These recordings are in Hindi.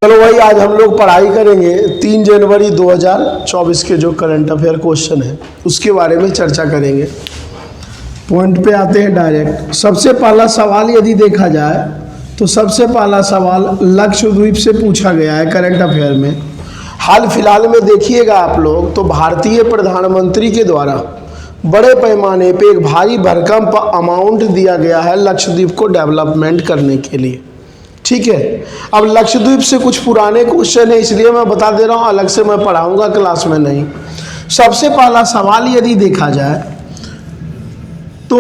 चलो भाई, आज हम लोग पढ़ाई करेंगे 3 जनवरी 2024 के जो करंट अफेयर क्वेश्चन है उसके बारे में चर्चा करेंगे। पॉइंट पे आते हैं डायरेक्ट। सबसे पहला सवाल यदि देखा जाए तो सबसे पहला सवाल लक्षद्वीप से पूछा गया है करंट अफेयर में। हाल फिलहाल में देखिएगा आप लोग तो भारतीय प्रधानमंत्री के द्वारा बड़े पैमाने पे एक भारी भरकम अमाउंट दिया गया है लक्षद्वीप को डेवलपमेंट करने के लिए। ठीक है, अब लक्षद्वीप से कुछ पुराने क्वेश्चन है इसलिए मैं बता दे रहा हूँ, अलग से मैं पढ़ाऊंगा क्लास में नहीं। सबसे पहला सवाल यदि देखा जाए तो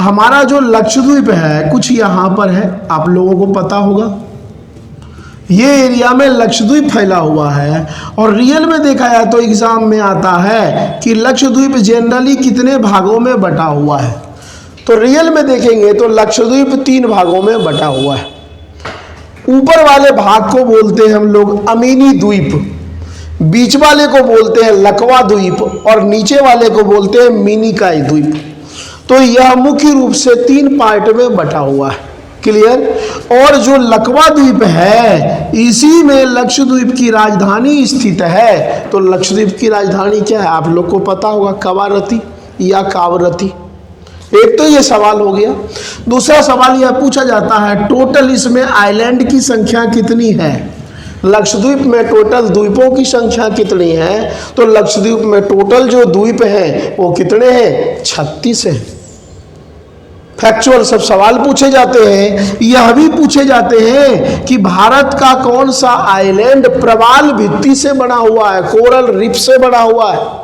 हमारा जो लक्षद्वीप है कुछ यहाँ पर है, आप लोगों को पता होगा ये एरिया में लक्षद्वीप फैला हुआ है। और रियल में देखा जाए तो एग्जाम में आता है कि लक्षद्वीप जनरली कितने भागों में बटा हुआ है। तो रियल में देखेंगे तो लक्षद्वीप 3 भागों में बटा हुआ है। ऊपर वाले भाग को बोलते हैं हम लोग अमीनी द्वीप, बीच वाले को बोलते हैं लकवा द्वीप और नीचे वाले को बोलते हैं मिनिकॉय द्वीप। तो यह मुख्य रूप से 3 पार्ट में बटा हुआ है। क्लियर। और जो लकवा द्वीप है इसी में लक्षद्वीप की राजधानी स्थित है। तो लक्षद्वीप की राजधानी क्या है आप लोग को पता होगा, कवारती या कावरती। एक तो ये सवाल हो गया। दूसरा सवाल यह पूछा जाता है टोटल इसमें आइलैंड की संख्या कितनी है। लक्षद्वीप में टोटल द्वीपों की संख्या कितनी है। तो लक्षद्वीप में टोटल जो द्वीप हैं वो कितने हैं, 36 हैं। फैक्चुअल सब सवाल पूछे जाते हैं। यह भी पूछे जाते हैं कि भारत का कौन सा आइलैंड प्रवाल भित्ति से बना हुआ है, कोरल रीफ से बना हुआ है।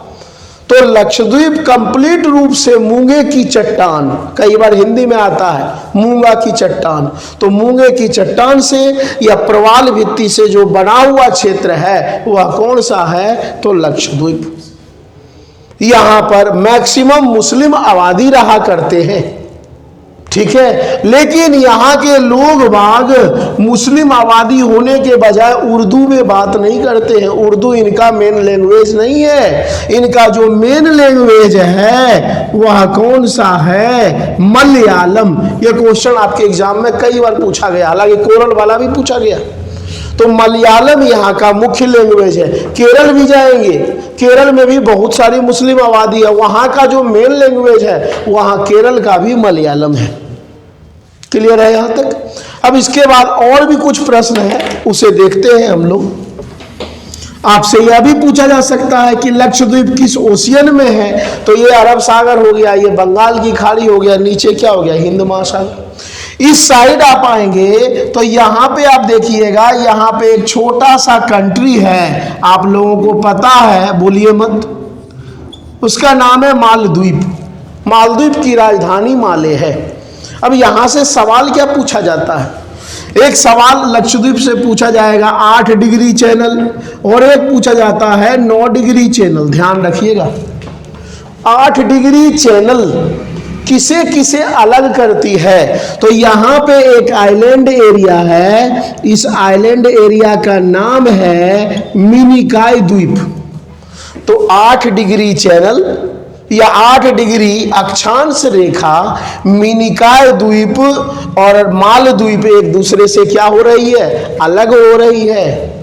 तो लक्षद्वीप कंप्लीट रूप से मूंगे की चट्टान, कई बार हिंदी में आता है मूंगा की चट्टान, तो मूंगे की चट्टान से या प्रवाल भित्ति से जो बना हुआ क्षेत्र है वह कौन सा है, तो लक्षद्वीप। यहां पर मैक्सिमम मुस्लिम आबादी रहा करते हैं। ठीक है, लेकिन यहाँ के लोग बाग मुस्लिम आबादी होने के बजाय उर्दू में बात नहीं करते हैं। उर्दू इनका मेन लैंग्वेज नहीं है। इनका जो मेन लैंग्वेज है वह कौन सा है, मलयालम। यह क्वेश्चन आपके एग्जाम में कई बार पूछा गया, हालांकि कोरल वाला भी पूछा गया। तो मलयालम यहाँ का मुख्य लैंग्वेज है। केरल भी जाएंगे, केरल में भी बहुत सारी मुस्लिम आबादी है, वहाँ का जो मेन लैंग्वेज है वहाँ केरल का भी मलयालम है। क्लियर है यहाँ तक। अब इसके बाद और भी कुछ प्रश्न है उसे देखते हैं हम लोग। आपसे यह भी पूछा जा सकता है कि लक्षद्वीप किस ओशियन में है। तो ये अरब सागर हो गया, ये बंगाल की खाड़ी हो गया, नीचे क्या हो गया, हिंद महासागर। इस साइड आप आएंगे तो यहाँ पे आप देखिएगा, यहाँ पे एक छोटा सा कंट्री है, आप लोगों को पता है, बोलिए मत, उसका नाम है मालदीव। मालदीव की राजधानी माले है। अब यहाँ से सवाल क्या पूछा जाता है, एक सवाल लक्षद्वीप से पूछा जाएगा 8 डिग्री चैनल और एक पूछा जाता है 9 डिग्री चैनल। ध्यान रखिएगा 8 डिग्री चैनल किसे किसे अलग करती है। तो यहाँ पे एक आइलैंड एरिया है, इस आइलैंड एरिया का नाम है मिनिकॉय द्वीप। तो 8 डिग्री चैनल या 8 डिग्री अक्षांश रेखा मिनिकॉय द्वीप और मालदीव एक दूसरे से क्या हो रही है, अलग हो रही है।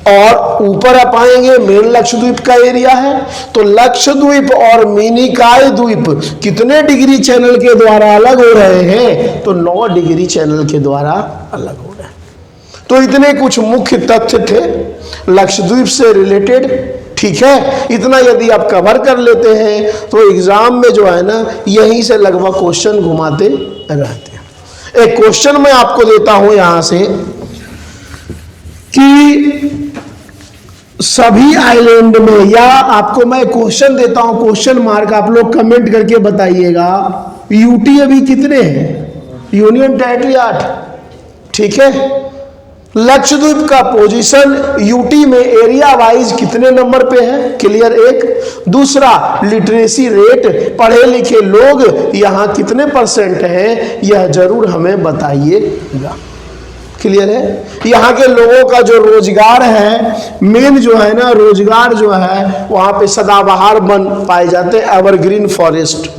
और ऊपर आप आएंगे मेन लक्षद्वीप का एरिया है। तो लक्षद्वीप और मिनिकॉय द्वीप कितने डिग्री चैनल के द्वारा अलग हो रहे हैं, तो 9 डिग्री चैनल के द्वारा अलग हो रहे हैं। तो इतने कुछ मुख्य तथ्य थे लक्षद्वीप से रिलेटेड। ठीक है, इतना यदि आप कवर कर लेते हैं तो एग्जाम में जो है ना यहीं से लगभग क्वेश्चन घुमाते रहते हैं। एक क्वेश्चन मैं आपको देता हूं यहां से कि सभी आइलैंड में, या आपको मैं क्वेश्चन देता हूं, क्वेश्चन मार्क आप लोग कमेंट करके बताइएगा, यूटी अभी कितने हैं, यूनियन टेरिटरी 8। ठीक है, लक्षद्वीप का पोजीशन यूटी में एरिया वाइज कितने नंबर पे है, क्लियर। एक दूसरा लिटरेसी रेट, पढ़े लिखे लोग यहाँ कितने % हैं, यह जरूर हमें बताइएगा। क्लियर है। यहाँ के लोगों का जो रोजगार है, मेन जो है ना रोजगार जो है, वहाँ पे सदाबहार वन पाए जाते हैं, एवरग्रीन फॉरेस्ट।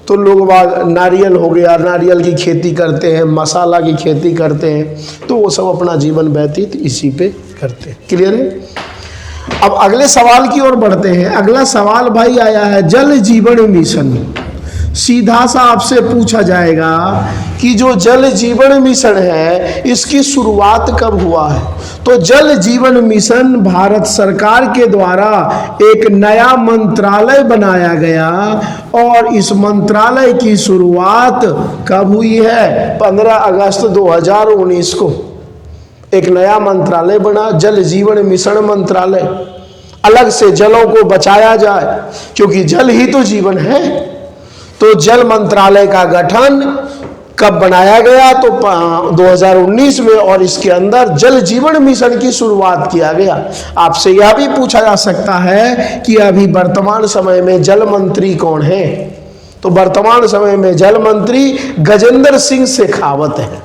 तो लोग नारियल हो गया, नारियल की खेती करते हैं, मसाला की खेती करते हैं, तो वो सब अपना जीवन व्यतीत इसी पे करते हैं। क्लियर है? अब अगले सवाल की ओर बढ़ते हैं। अगला सवाल भाई आया है जल जीवन मिशन। सीधा सा आपसे पूछा जाएगा कि जो जल जीवन मिशन है इसकी शुरुआत कब हुआ है? तो जल जीवन मिशन भारत सरकार के द्वारा एक नया मंत्रालय बनाया गया और इस मंत्रालय की शुरुआत कब हुई है? 15 अगस्त 2019 को एक नया मंत्रालय बना, जल जीवन मिशन मंत्रालय। अलग से जलों को बचाया जाए, क्योंकि जल ही तो जीवन है। तो जल मंत्रालय का गठन कब बनाया गया? तो 2019 में, और इसके अंदर जल जीवन मिशन की शुरुआत किया गया। आपसे यह भी पूछा जा सकता है कि अभी वर्तमान समय में जल मंत्री कौन है? तो वर्तमान समय में जल मंत्री गजेंद्र सिंह शेखावत है।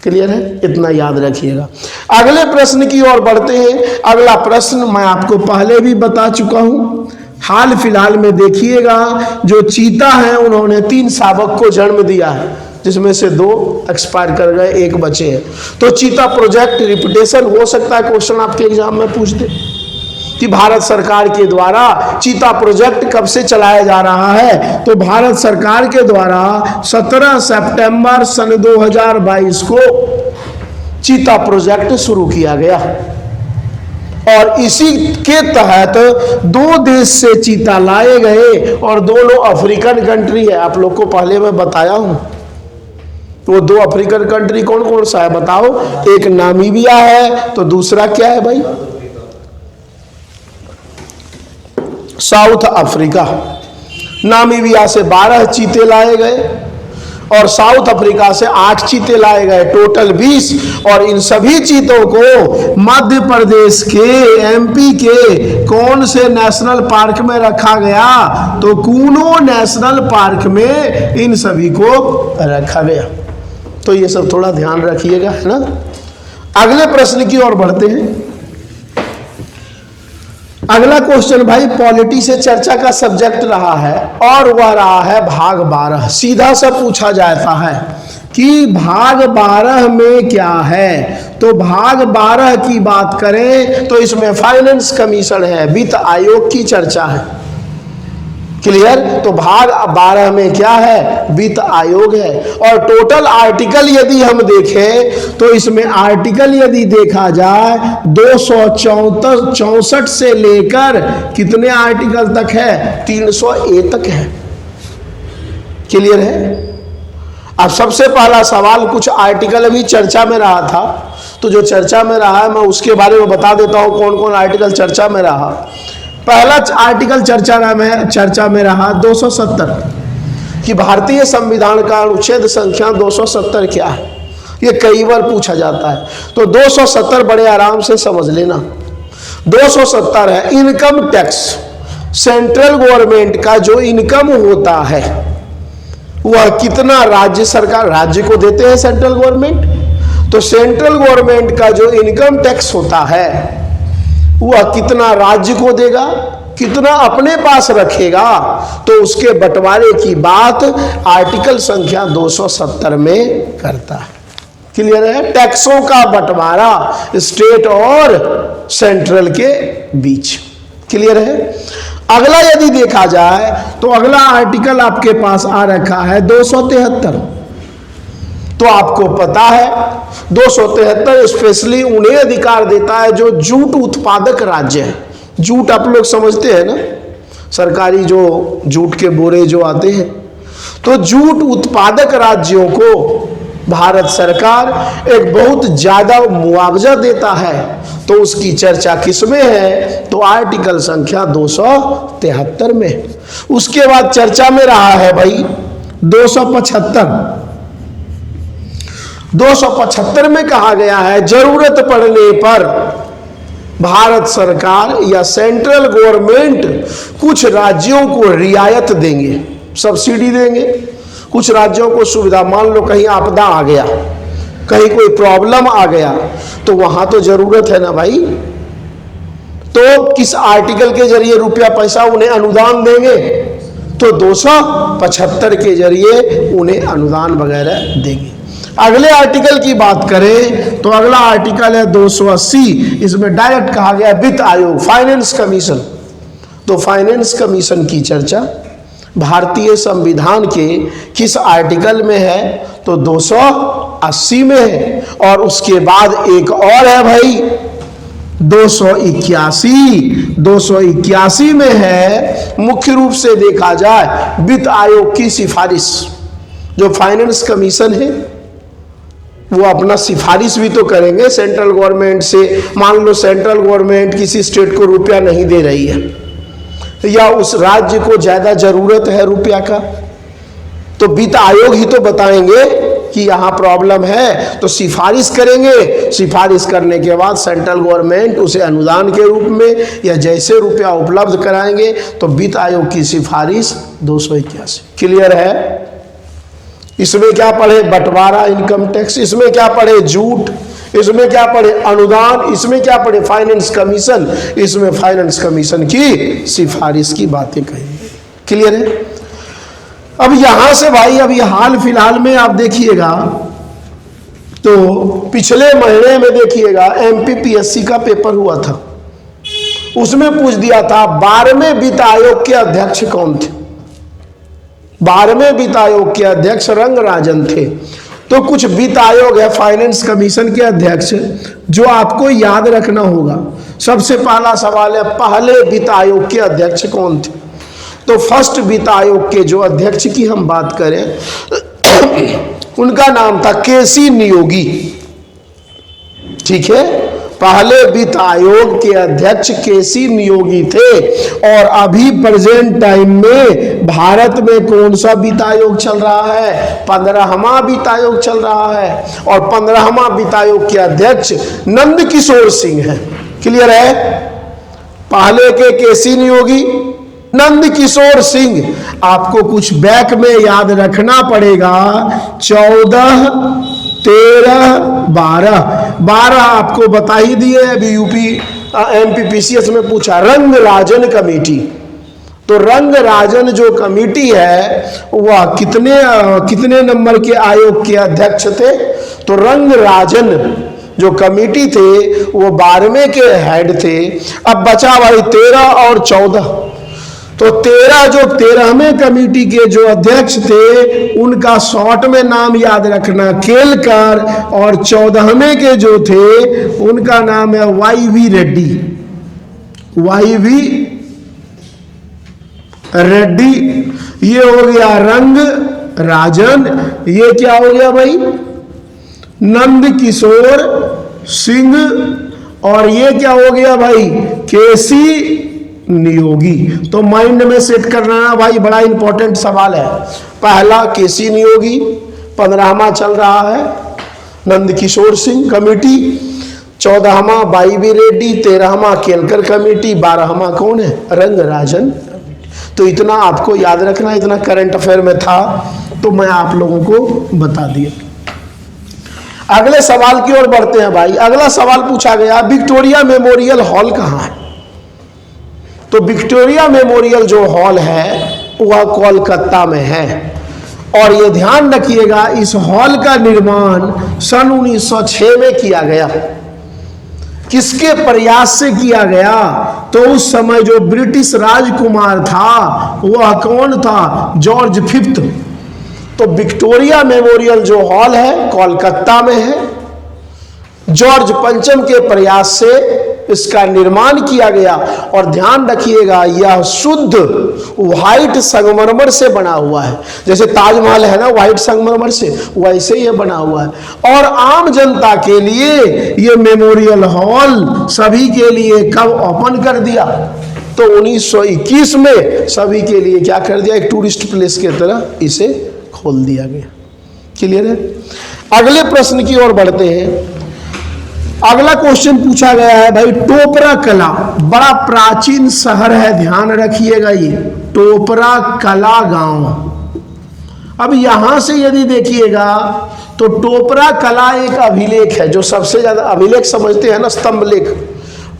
क्लियर है? इतना याद रखिएगा। अगले प्रश्न की ओर बढ़ते हैं। अगला प्रश्न मैं आपको पहले भी बता चुका हूं। हाल फिलहाल में देखिएगा, जो चीता हैं उन्होंने 3 शावक को जन्म दिया है, जिसमें से 2 एक्सपायर कर गए, 1 बचे हैं। तो चीता प्रोजेक्ट रिपीटेशन हो सकता है, क्वेश्चन आपके एग्जाम में पूछ दे कि भारत सरकार के द्वारा चीता प्रोजेक्ट कब से चलाया जा रहा है? तो भारत सरकार के द्वारा 17 सितंबर सन 2022 को चीता प्रोजेक्ट शुरू किया गया और इसी के तहत 2 देश से चीता लाए गए और दोनों अफ्रीकन कंट्री है। आप लोग को पहले मैं बताया हूं। वो 2 अफ्रीकन कंट्री कौन कौन सा है बताओ? एक नामीबिया है, तो दूसरा क्या है भाई? South Africa. नामीबिया से 12 चीते लाए गए और साउथ अफ्रीका से 8 चीते लाए गए, टोटल 20। और इन सभी चीतों को मध्य प्रदेश के, एमपी के कौन से नेशनल पार्क में रखा गया? तो कूनो नेशनल पार्क में इन सभी को रखा गया। तो ये सब थोड़ा ध्यान रखिएगा, है ना। अगले प्रश्न की ओर बढ़ते हैं। अगला क्वेश्चन भाई पॉलिटी से चर्चा का सब्जेक्ट रहा है और वह रहा है भाग 12। सीधा सा पूछा जाता है कि भाग 12 में क्या है? तो भाग 12 की बात करें तो इसमें फाइनेंस कमीशन है, वित्त आयोग की चर्चा है। क्लियर? तो भाग 12 में क्या है? वित्त आयोग है। और टोटल आर्टिकल यदि हम देखें तो इसमें आर्टिकल यदि देखा जाए 264 से लेकर कितने आर्टिकल तक है? 300A तक है। क्लियर है? अब सबसे पहला सवाल, कुछ आर्टिकल अभी चर्चा में रहा था, तो जो चर्चा में रहा है मैं उसके बारे में बता देता हूं कौन कौन आर्टिकल चर्चा में रहा। पहला आर्टिकल चर्चा में रहा 270 कि भारतीय संविधान का अनुच्छेद संख्या 270 क्या है? ये कई बार पूछा जाता है। तो 270 बड़े आराम से समझ लेना। 270 है इनकम टैक्स। सेंट्रल गवर्नमेंट का जो इनकम होता है वह कितना राज्य सरकार, राज्य को देते हैं सेंट्रल गवर्नमेंट। तो सेंट्रल गवर्नमेंट का जो इनकम टैक्स होता है वह कितना राज्य को देगा, कितना अपने पास रखेगा, तो उसके बंटवारे की बात आर्टिकल संख्या 270 में करता है। क्लियर है? टैक्सों का बंटवारा स्टेट और सेंट्रल के बीच। क्लियर है? अगला यदि देखा जाए तो अगला आर्टिकल आपके पास आ रखा है 273। तो आपको पता है 273 स्पेशली उन्हें अधिकार देता है जो जूट उत्पादक राज्य है। जूट आप लोग समझते हैं ना, सरकारी जो जूट के बोरे जो आते हैं, तो जूट उत्पादक राज्यों को भारत सरकार एक बहुत ज्यादा मुआवजा देता है। तो उसकी चर्चा किसमें है? तो आर्टिकल संख्या 273 में। उसके बाद चर्चा में रहा है भाई 275 में कहा गया है जरूरत पड़ने पर भारत सरकार या सेंट्रल गवर्नमेंट कुछ राज्यों को रियायत देंगे, सब्सिडी देंगे, कुछ राज्यों को सुविधा। मान लो कहीं आपदा आ गया, कहीं कोई प्रॉब्लम आ गया, तो वहां तो जरूरत है ना भाई। तो किस आर्टिकल के जरिए रुपया पैसा उन्हें अनुदान देंगे? तो 275 के जरिए उन्हें अनुदान वगैरह देंगे। अगले आर्टिकल की बात करें तो अगला आर्टिकल है 280। इसमें डायरेक्ट कहा गया वित्त आयोग, फाइनेंस कमीशन। तो फाइनेंस कमीशन की चर्चा भारतीय संविधान के किस आर्टिकल में है? तो 280 में है। और उसके बाद एक और है भाई 281 में है। मुख्य रूप से देखा जाए वित्त आयोग की सिफारिश, जो फाइनेंस कमीशन है वो अपना सिफारिश भी तो करेंगे सेंट्रल गवर्नमेंट से। मान लो सेंट्रल गवर्नमेंट किसी स्टेट को रुपया नहीं दे रही है या उस राज्य को ज्यादा जरूरत है रुपया का, तो वित्त आयोग ही तो बताएंगे कि यहाँ प्रॉब्लम है, तो सिफारिश करेंगे। सिफारिश करने के बाद सेंट्रल गवर्नमेंट उसे अनुदान के रूप में या जैसे रुपया उपलब्ध कराएंगे। तो वित्त आयोग की सिफारिश 281। क्लियर है? इसमें क्या पढ़े? बंटवारा इनकम टैक्स। इसमें क्या पढ़े? जूट। इसमें क्या पढ़े? अनुदान। इसमें क्या पढ़े? Finance commission. इसमें फाइनेंस कमीशन की सिफारिश की बातें कहेंगे। क्लियर है? अब यहां से भाई अभी हाल फिलहाल में आप देखिएगा तो पिछले महीने में देखिएगा एमपीपीएससी का पेपर हुआ था, उसमें पूछ दिया था 12वें वित्त आयोग के अध्यक्ष कौन थे। 12वें वित्त आयोग के अध्यक्ष रंगराजन थे। तो कुछ वित्त आयोग है फाइनेंस कमीशन के अध्यक्ष जो आपको याद रखना होगा। सबसे पहला सवाल है पहले वित्त आयोग के अध्यक्ष कौन थे? तो फर्स्ट वित्त आयोग के जो अध्यक्ष की हम बात करें उनका नाम था केसी नियोगी। ठीक है, पहले वित्त आयोग के अध्यक्ष केसी नियोगी थे। और अभी प्रेजेंट टाइम में भारत में कौन सा वित्त आयोग चल रहा है? 15वां वित्त आयोग चल रहा है। और 15वां वित्त आयोग के अध्यक्ष नंद किशोर सिंह हैं। क्लियर है? पहले के केसी नियोगी, नंद किशोर सिंह। आपको कुछ बैक में याद रखना पड़ेगा। 14, 13, 12 आपको बता ही दिए। अभी यूपी एमपीपीसीएस में पूछा रंगराजन कमेटी। तो रंगराजन जो कमेटी है वह कितने नंबर के आयोग के अध्यक्ष थे? तो रंगराजन जो कमेटी थे वो 12वें के हेड थे। अब बचा भाई 13 और 14। तो 13वें कमेटी के जो अध्यक्ष थे उनका शॉर्ट में नाम याद रखना केलकर। और 14वें के जो थे उनका नाम है वाईवी रेड्डी। वाईवी रेड्डी। ये हो गया रंग राजन। ये क्या हो गया भाई? नंद किशोर सिंह। और ये क्या हो गया भाई? केसी नियोगी। तो माइंड में सेट करना भाई, बड़ा इंपॉर्टेंट सवाल है। पहला केसी नियोगी, 15वां चल रहा है नंद किशोर सिंह कमेटी, 14वां वाईवी रेड्डी, 13वां केलकर कमेटी, 12वां कौन है? रंगराजन। तो इतना आपको याद रखना, इतना करंट अफेयर में था तो मैं आप लोगों को बता दिया। अगले सवाल की ओर बढ़ते हैं भाई। अगला सवाल पूछा गया विक्टोरिया मेमोरियल हॉल कहाँ है? तो विक्टोरिया मेमोरियल जो हॉल है वह कोलकाता में है। और ये ध्यान रखिएगा इस हॉल का निर्माण सन 1906 में किया गया। किसके प्रयास से किया गया? तो उस समय जो ब्रिटिश राजकुमार था वह कौन था? George fifth. तो विक्टोरिया मेमोरियल जो हॉल है कोलकाता में है। जॉर्ज पंचम के प्रयास से इसका निर्माण किया गया। और ध्यान रखिएगा यह शुद्ध व्हाइट संगमरमर से बना हुआ है। जैसे ताजमहल है ना व्हाइट संगमरमर से, वैसे ही बना हुआ है। और आम जनता के लिए यह मेमोरियल हॉल सभी के लिए कब ओपन कर दिया? तो 1921 में सभी के लिए क्या कर दिया? एक टूरिस्ट प्लेस की तरह इसे खोल दिया गया। क्लियर है? अगले प्रश्न की ओर बढ़ते हैं। अगला क्वेश्चन पूछा गया है भाई टोपरा कला, बड़ा प्राचीन शहर है, ध्यान रखिएगा ये टोपरा कला गांव। अब यहां से यदि देखिएगा तो टोपरा कला एक अभिलेख है, जो सबसे ज्यादा अभिलेख समझते हैं ना स्तंभ लेख।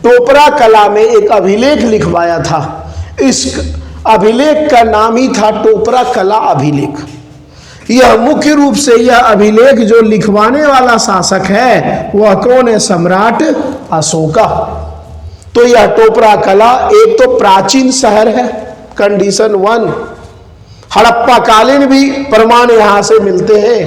टोपरा कला में एक अभिलेख लिखवाया था। इस अभिलेख का नाम ही था टोपरा कला अभिलेख। यह मुख्य रूप से यह अभिलेख जो लिखवाने वाला शासक है वह कौन है? सम्राट अशोका। तो यह टोपरा कला एक तो प्राचीन शहर है, कंडीशन 1। हड़प्पा कालीन भी प्रमाण यहां से मिलते हैं,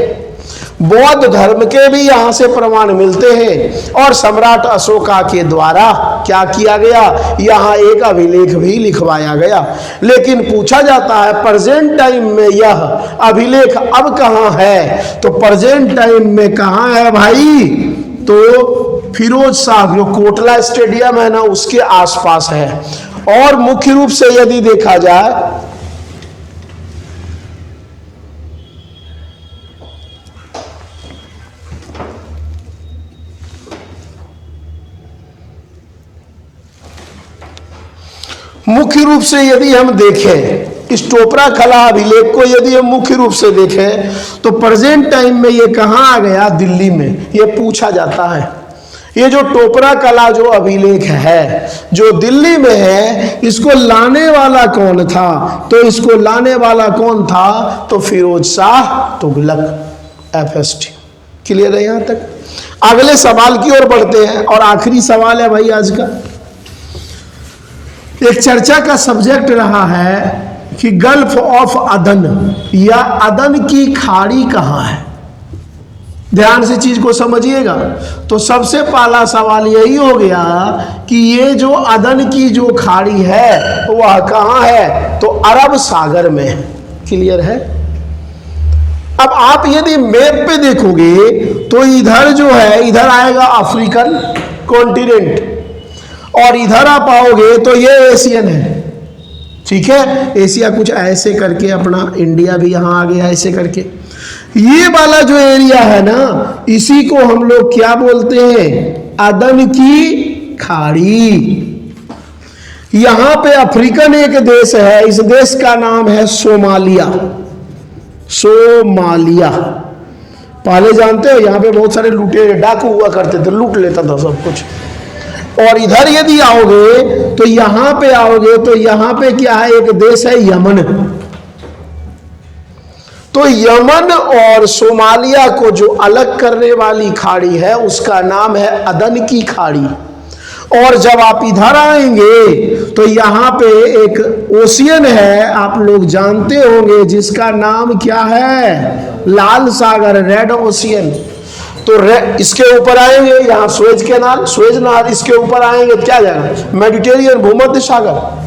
बौद्ध धर्म के भी यहां से प्रमाण मिलते हैं, और सम्राट अशोका के द्वारा क्या किया गया? यहां एक अभिलेख भी लिखवाया गया। लेकिन पूछा जाता है प्रेजेंट टाइम में यह अभिलेख अब कहां है? तो प्रेजेंट टाइम में कहां है भाई? तो फिरोज शाह जो कोटला स्टेडियम है ना उसके आसपास है। और मुख्य रूप से यदि देखा जाए मुख्य रूप से यदि हम देखें इस टोपरा कला अभिलेख को, यदि हम मुख्य रूप से देखें तो प्रेजेंट टाइम में ये कहाँ आ गया? दिल्ली में। ये पूछा जाता है ये जो टोपरा कला जो अभिलेख है जो दिल्ली में है, इसको लाने वाला कौन था? तो इसको लाने वाला कौन था? तो फिरोज शाह तुगलक। FST क्लियर है यहां तक? अगले सवाल की ओर बढ़ते हैं और आखिरी सवाल है भाई आज का। एक चर्चा का सब्जेक्ट रहा है कि गल्फ ऑफ अदन या अदन की खाड़ी कहाँ है। ध्यान से चीज को समझिएगा। तो सबसे पहला सवाल यही हो गया कि ये जो अदन की जो खाड़ी है वह कहाँ है? तो अरब सागर में है। क्लियर है? अब आप यदि मैप पे देखोगे तो इधर जो है इधर आएगा अफ्रीकन कॉन्टिनेंट, और इधर आप आओगे तो ये एशियन है। ठीक है, एशिया कुछ ऐसे करके, अपना इंडिया भी यहां आ गया ऐसे करके। ये वाला जो एरिया है ना इसी को हम लोग क्या बोलते हैं? अदन की खाड़ी। यहां पे अफ्रीकन एक देश है, इस देश का नाम है सोमालिया। सोमालिया पहले जानते हो यहां पे बहुत सारे लूटे डाकू हुआ करते थे, लूट लेता था सब कुछ। और इधर यदि आओगे तो यहां पे आओगे तो यहां पे क्या है? एक देश है यमन। तो यमन और सोमालिया को जो अलग करने वाली खाड़ी है उसका नाम है अदन की खाड़ी। और जब आप इधर आएंगे तो यहां पे एक ओशियन है, आप लोग जानते होंगे, जिसका नाम क्या है? लाल सागर, रेड ओशियन। तो इसके ऊपर आएंगे यहाँ सुएज कैनाल, सुएज नहर, इसके ऊपर आएंगे क्या जाएगा? मेडिटेरियन, भूमध्य सागर।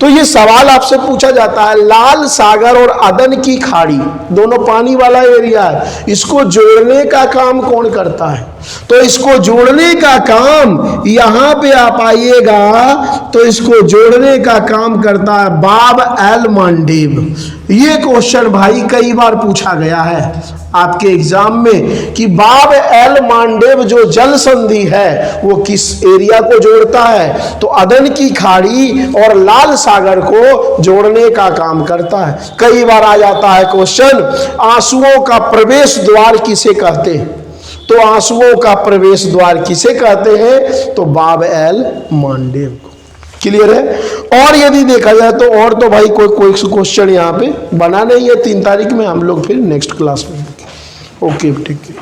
तो ये सवाल आपसे पूछा जाता है, लाल सागर और अदन की खाड़ी दोनों पानी वाला एरिया है, इसको जोड़ने का काम कौन करता है? तो इसको जोड़ने का काम, यहां पे आप आइएगा तो इसको जोड़ने का काम करता है बाब एल मांडेव। ये क्वेश्चन भाई कई बार पूछा गया है आपके एग्जाम में कि बाब एल मांडेव जो जल संधि है वो किस एरिया को जोड़ता है? तो अदन की खाड़ी और लाल सागर को जोड़ने का काम करता है। कई बार आ जाता है क्वेश्चन, आंसुओं का प्रवेश द्वार किसे कहते हैं? तो आंसुओं का प्रवेश द्वार किसे कहते हैं? तो बाब एल मांडेव को। क्लियर है? और यदि देखा जाए तो और तो भाई कोई क्वेश्चन यहाँ पे बना नहीं है। 3 तारीख में हम लोग फिर नेक्स्ट क्लास में। ओके, ठीक है।